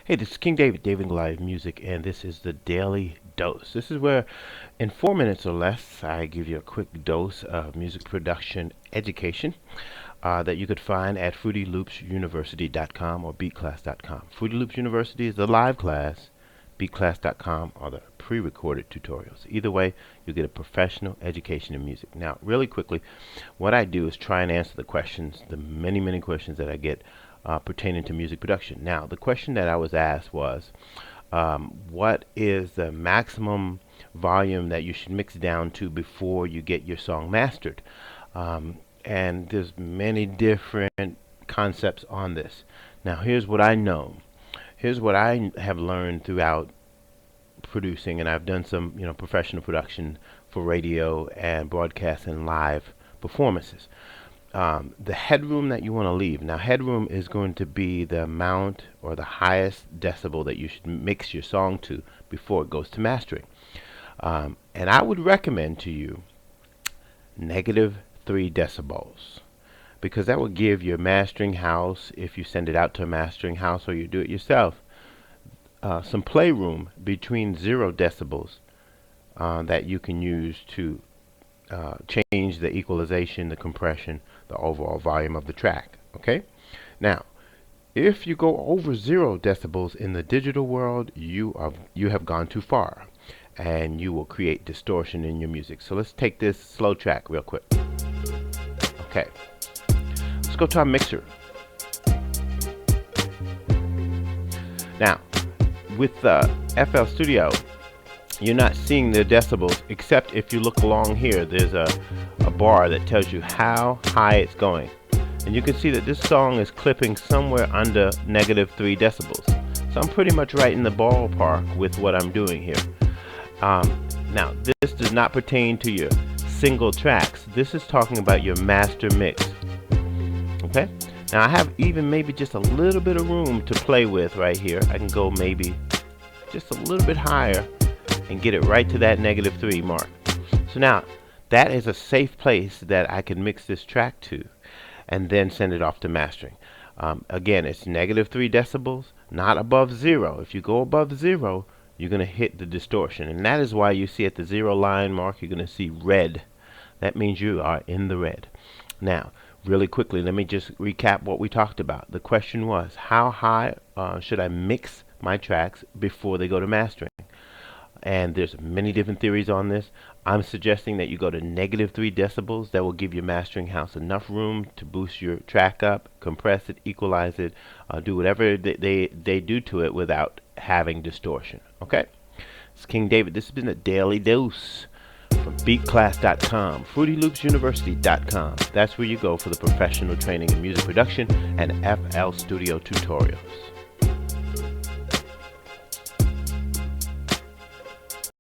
Hey, this is King David, David Live Music, and this is the Daily Dose. This is where, in 4 minutes or less, I give you a quick dose of music production education that you could find at FruityLoopsUniversity.com or BeatClass.com. Fruity Loops University is the live class. BeatClass.com are the pre-recorded tutorials. Either way, you get a professional education in music. Now, really quickly, what I do is try and answer the questions, the many questions that I get pertaining to music production. Now, the question that I was asked was, what is the maximum volume that you should mix down to before you get your song mastered? And there's many different concepts on this. Now, here's what I know. Here's what I have learned throughout producing, and I've done some, professional production for radio and broadcast and live performances. The headroom that you want to leave. Now, headroom is going to be the amount or the highest decibel that you should mix your song to before it goes to mastering. And I would recommend to you -3 decibels, because that will give your mastering house, if you send it out to a mastering house or you do it yourself, some playroom between 0 decibels that you can use to change the equalization, the compression, the overall volume of the track. Okay? Now, if you go over 0 decibels in the digital world, you have gone too far, and you will create distortion in your music. So let's take this slow track real quick. Okay, let's go to our mixer. Now, with FL Studio, you're not seeing the decibels, except if you look along here. There's a bar that tells you how high it's going, and you can see that this song is clipping somewhere under -3 decibels. So I'm pretty much right in the ballpark with what I'm doing here. Now, this does not pertain to your single tracks. This is talking about your master mix. Okay? Now, I have even maybe just a little bit of room to play with right here. I can go maybe just a little bit higher and get it right to that -3 mark. So now, that is a safe place that I can mix this track to and then send it off to mastering. Again, it's -3 decibels, not above 0. If you go above 0, you're going to hit the distortion, and that is why you see at the 0 line mark, you're going to see red. That means you are in the red. Now, really quickly, let me just recap what we talked about. The question was, how high should I mix my tracks before they go to mastering? And there's many different theories on this. I'm suggesting that you go to -3 decibels. That will give your mastering house enough room to boost your track up, compress it, equalize it, do whatever they do to it without having distortion. Okay? It's King David. This has been a Daily Dose from BeatClass.com, FruityLoopsUniversity.com. That's where you go for the professional training in music production and FL Studio tutorials.